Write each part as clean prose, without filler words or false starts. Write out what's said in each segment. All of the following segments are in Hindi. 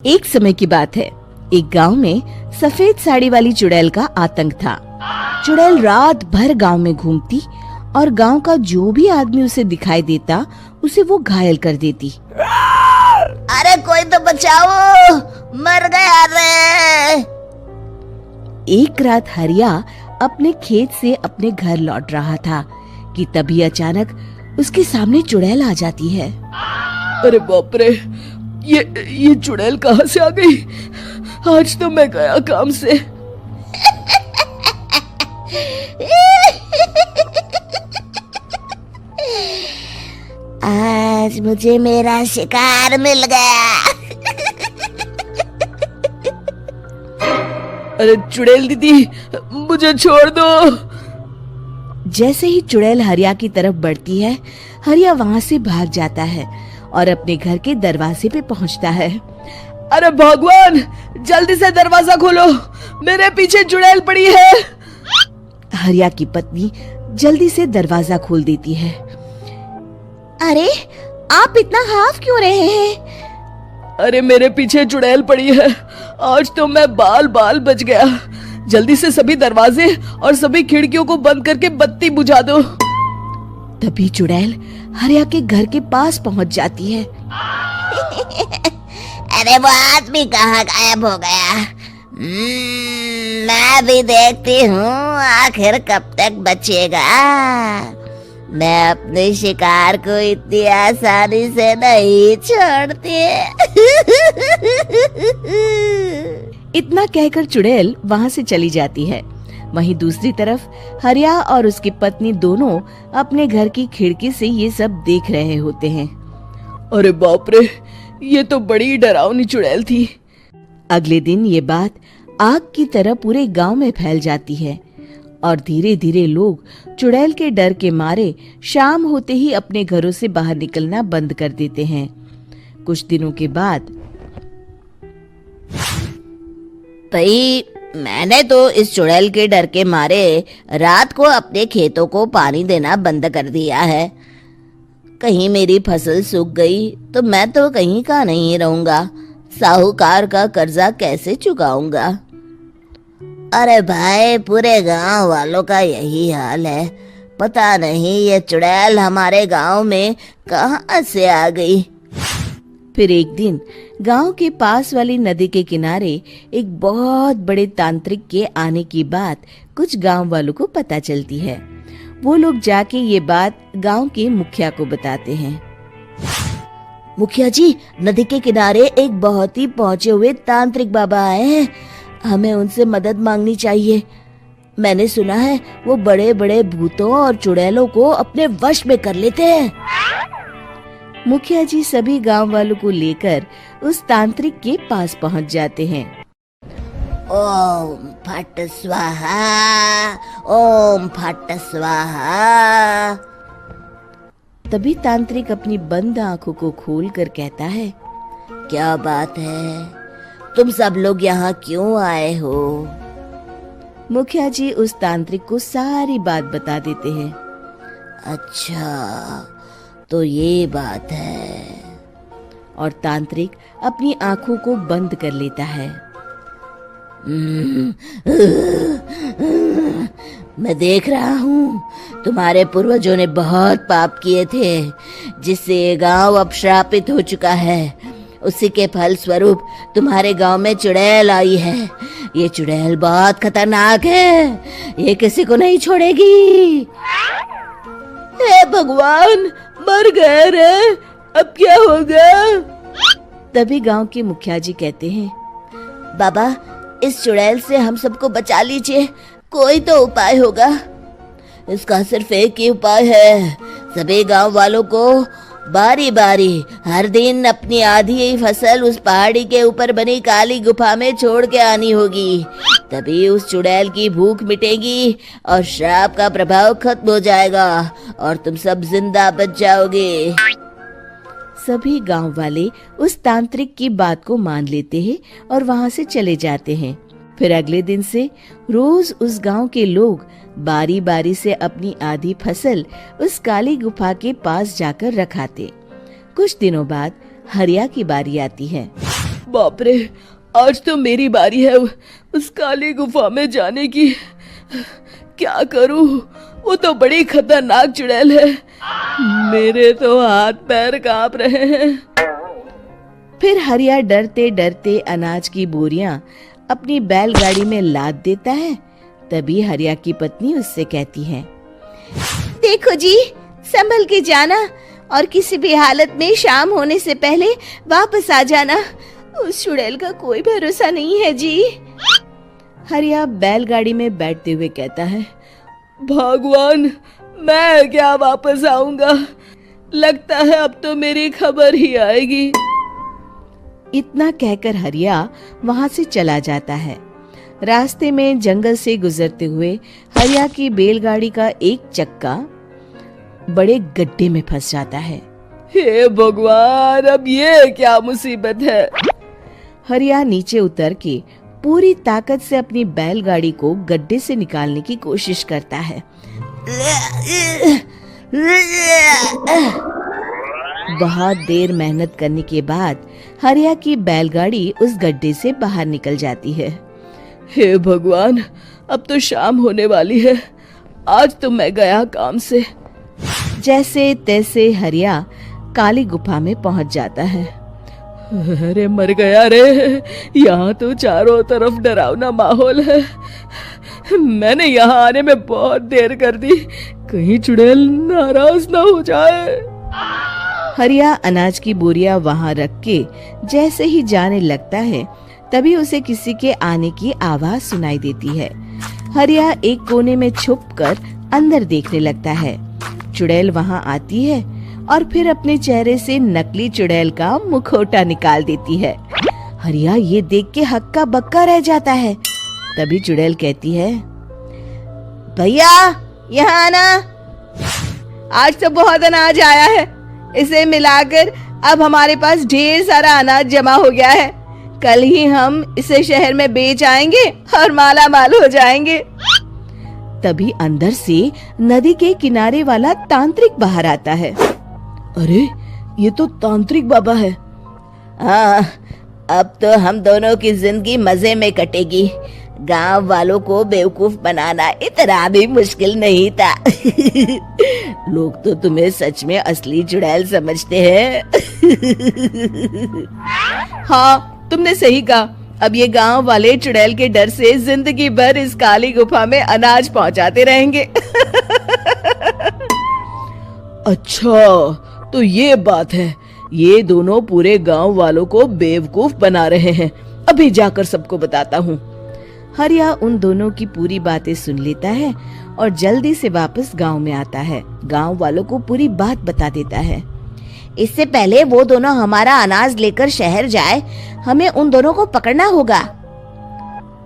एक समय की बात है। एक गांव में सफेद साड़ी वाली चुड़ैल का आतंक था। चुड़ैल रात भर गांव में घूमती और गांव का जो भी आदमी उसे दिखाई देता उसे वो घायल कर देती। अरे कोई तो बचाओ, मर गया रे। एक रात हरिया अपने खेत से अपने घर लौट रहा था कि तभी अचानक उसके सामने चुड़ैल आ जाती है। अरे बाप रे, ये चुड़ैल कहाँ से आ गई? आज तो मैं गया काम से। आज मुझे मेरा शिकार मिल गया। अरे चुड़ैल दीदी, मुझे छोड़ दो। जैसे ही चुड़ैल हरिया की तरफ बढ़ती है, हरिया वहाँ से भाग जाता है और अपने घर के दरवाजे पे पहुँचता है। अरे भगवान, जल्दी से दरवाजा खोलो, मेरे पीछे चुड़ैल पड़ी है। हरिया की पत्नी जल्दी से दरवाजा खोल देती है। अरे आप इतना हाफ क्यों रहे हैं? अरे मेरे पीछे चुड़ैल पड़ी है, आज तो मैं बाल बाल बच गया। जल्दी से सभी दरवाजे और सभी खिड़कियों को बंद करके बत्ती बुझा दो। तभी चुड़ैल हरिया के घर के पास पहुंच जाती है। अरे वो आदमी कहाँ गायब हो गया? मैं भी देखती हूँ आखिर कब तक बचेगा। मैं अपने शिकार को इतनी आसानी से नहीं छोड़ती। इतना कहकर चुड़ैल वहाँ से चली जाती है। वहीं दूसरी तरफ हरिया और उसकी पत्नी दोनों अपने घर की खिड़की से ये सब देख रहे होते हैं। अरे बाप रे, ये तो बड़ी डरावनी चुड़ैल थी। अगले दिन ये बात आग की तरह पूरे गांव में फैल जाती है और धीरे धीरे लोग चुड़ैल के डर के मारे शाम होते ही अपने घरों से बाहर निकलना बंद कर देते हैं। कुछ दिनों के बाद भाई, मैंने तो इस चुड़ैल के डर के मारे रात को अपने खेतों को पानी देना बंद कर दिया है। कहीं मेरी फसल सूख गई तो मैं तो कहीं का नहीं रहूंगा। साहूकार का कर्जा कैसे चुकाऊंगा? अरे भाई, पूरे गांव वालों का यही हाल है। पता नहीं ये चुड़ैल हमारे गांव में कहां से आ गई। फिर एक दिन गांव के पास वाली नदी के किनारे एक बहुत बड़े तांत्रिक के आने की बात कुछ गांव वालों को पता चलती है। वो लोग जाके ये बात गांव के मुखिया को बताते हैं। मुखिया जी, नदी के किनारे एक बहुत ही पहुंचे हुए तांत्रिक बाबा आए हैं। हमें उनसे मदद मांगनी चाहिए। मैंने सुना है वो बड़े बड़े भूतों और चुड़ैलों को अपने वश में कर लेते हैं। मुखिया जी सभी गांव वालों को लेकर उस तांत्रिक के पास पहुंच जाते हैं। ओम फट स्वाहा, ओम फट स्वाहा। तभी तांत्रिक अपनी बंद आंखों को खोलकर कहता है, क्या बात है? तुम सब लोग यहाँ क्यों आए हो? मुखिया जी उस तांत्रिक को सारी बात बता देते हैं। अच्छा, तो ये बात है। और तांत्रिक अपनी आंखों को बंद कर लेता है। मैं देख रहा हूँ तुम्हारे पूर्वजों ने बहुत पाप किए थे, जिससे ये गांव अब श्रापित हो चुका है। उसी के फल स्वरूप तुम्हारे गांव में चुड़ैल आई है। ये चुड़ैल बहुत खतरनाक है, ये किसी को नहीं छोड़ेगी। हे भगवान, मर गए रे, अब क्या होगा? तभी गांव के मुखिया जी कहते हैं, बाबा, इस चुड़ैल से हम सबको बचा लीजिए। कोई तो उपाय होगा। इसका सिर्फ एक ही उपाय है। सभी गांव वालों को बारी बारी हर दिन अपनी आधी फसल उस पहाड़ी के ऊपर बनी काली गुफा में छोड़ के आनी होगी। तभी उस चुड़ैल की भूख मिटेगी और श्राप का प्रभाव खत्म हो जाएगा और तुम सब जिंदा बच जाओगे। सभी गांव वाले उस तांत्रिक की बात को मान लेते हैं और वहां से चले जाते हैं। फिर अगले दिन से रोज उस गांव के लोग बारी बारी से अपनी आधी फसल उस काली गुफा के पास जाकर रखाते। कुछ दिनों बाद हरिया की बारी आती है। बाप रे, आज तो मेरी बारी है उस काली गुफा में जाने की। क्या करूं, वो तो बड़ी खतरनाक चुड़ैल है। मेरे तो हाथ पैर कांप रहे हैं। फिर हरिया डरते डरते अनाज की बोरियां अपनी बैलगाड़ी में लाद देता है। तभी हरिया की पत्नी उससे कहती है, देखो जी, संभल के जाना और किसी भी हालत में शाम होने से पहले वापस आ जाना। उस चुड़ैल का कोई भरोसा नहीं है जी। हरिया बैलगाड़ी में बैठते हुए कहता है, भगवान, मैं क्या वापस आऊंगा? लगता है अब तो मेरी खबर ही आएगी। इतना कहकर हरिया वहां से चला जाता है। रास्ते में जंगल से गुजरते हुए हरिया की बैलगाड़ी का एक चक्का बड़े गड्ढे में फंस जाता है। हे भगवान, अब ये क्या मुसीबत है? हरिया नीचे उतर के पूरी ताकत से अपनी बैलगाड़ी को गड्ढे से निकालने की कोशिश करता है। बहुत देर मेहनत करने के बाद हरिया की बैलगाड़ी उस गड्ढे से बाहर निकल जाती है। हे भगवान, अब तो शाम होने वाली है। आज तो मैं गया काम से। जैसे तैसे हरिया काली गुफा में पहुंच जाता है। अरे मर गया रे, यहाँ तो चारों तरफ डरावना माहौल है। मैंने यहाँ आने में बहुत देर कर दी, कहीं चुड़ैल नाराज ना हो जाए। हरिया अनाज की बोरिया वहां रख के जैसे ही जाने लगता है, तभी उसे किसी के आने की आवाज सुनाई देती है। हरिया एक कोने में छुपकर अंदर देखने लगता है। चुड़ैल वहां आती है और फिर अपने चेहरे से नकली चुड़ैल का मुखौटा निकाल देती है। हरिया ये देख के हक्का बक्का रह जाता है। तभी चुड़ैल कहती है, भैया यहाँ आना। आज तो बहुत अनाज आया है, इसे मिलाकर अब हमारे पास ढेर सारा अनाज जमा हो गया है। कल ही हम इसे शहर में बेच आएंगे और माला माल हो जाएंगे। तभी अंदर से नदी के किनारे वाला तांत्रिक बाहर आता है। अरे, ये तो तांत्रिक बाबा है। हाँ, अब तो हम दोनों की जिंदगी मजे में कटेगी। गांव वालों को बेवकूफ बनाना इतना भी मुश्किल नहीं था। लोग तो तुम्हें सच में असली चुड़ैल समझते हैं। हाँ, तुमने सही कहा। अब ये गांव वाले चुड़ैल के डर से जिंदगी भर इस काली गुफा में अनाज पहुंचाते रहेंगे। अच्छा, तो ये बात है। ये दोनों पूरे गांव वालों को बेवकूफ बना रहे हैं। अभी जाकर सबको बताता हूँ। हरिया उन दोनों की पूरी बातें सुन लेता है और जल्दी से वापस गांव में आता है। गांव वालों को पूरी बात बता देता है। इससे पहले वो दोनों हमारा अनाज लेकर शहर जाए, हमें उन दोनों को पकड़ना होगा।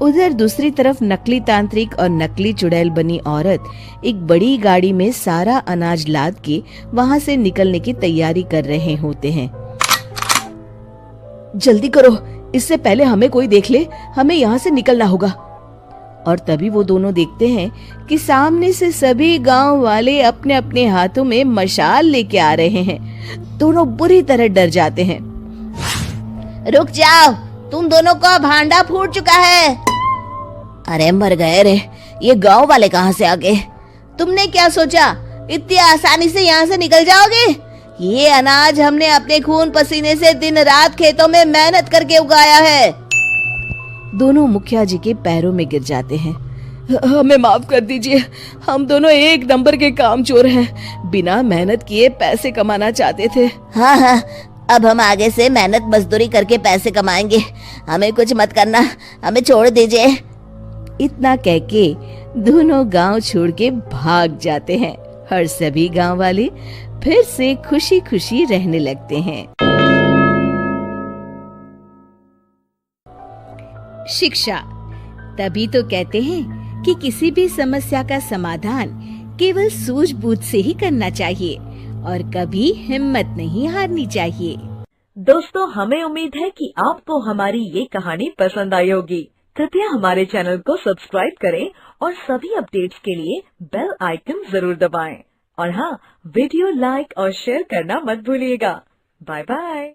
उधर दूसरी तरफ नकली तांत्रिक और नकली चुड़ैल बनी औरत एक बड़ी गाड़ी में सारा अनाज लाद के वहां से निकलने की तैयारी कर रहे होते हैं। जल्दी करो, इससे पहले हमें कोई देख ले। हमें यहाँ से निकलना होगा। और तभी वो दोनों देखते हैं कि सामने से सभी गांव वाले अपने अपने हाथों में मशाल लेके आ रहे हैं। दोनों बुरी तरह डर जाते हैं। रुक जाओ, तुम दोनों का भांडा फूट चुका है। अरे मर गए रे, ये गांव वाले कहाँ से आ गए? तुमने क्या सोचा इतनी आसानी से यहाँ से निकल जाओगे? ये अनाज हमने अपने खून पसीने से दिन रात खेतों में मेहनत करके उगाया है। दोनों मुखिया जी के पैरों में गिर जाते हैं। हमें माफ कर दीजिए, हम दोनों एक नंबर के कामचोर हैं। बिना मेहनत किए पैसे कमाना चाहते थे। हाँ हाँ, अब हम आगे से मेहनत मजदूरी करके पैसे कमाएंगे। हमें कुछ मत करना, हमें छोड़ दीजिए। इतना कह के दोनों गांव छोड़ के भाग जाते हैं और सभी गांव वाले फिर से खुशी खुशी रहने लगते हैं। शिक्षा, तभी तो कहते हैं कि किसी भी समस्या का समाधान केवल सूझबूझ से ही करना चाहिए और कभी हिम्मत नहीं हारनी चाहिए। दोस्तों, हमें उम्मीद है कि आपको हमारी ये कहानी पसंद आई होगी। कृपया हमारे चैनल को सब्सक्राइब करें और सभी अपडेट्स के लिए बेल आइकन जरूर दबाएं। और हाँ, वीडियो लाइक और शेयर करना मत भूलिएगा। Bye bye.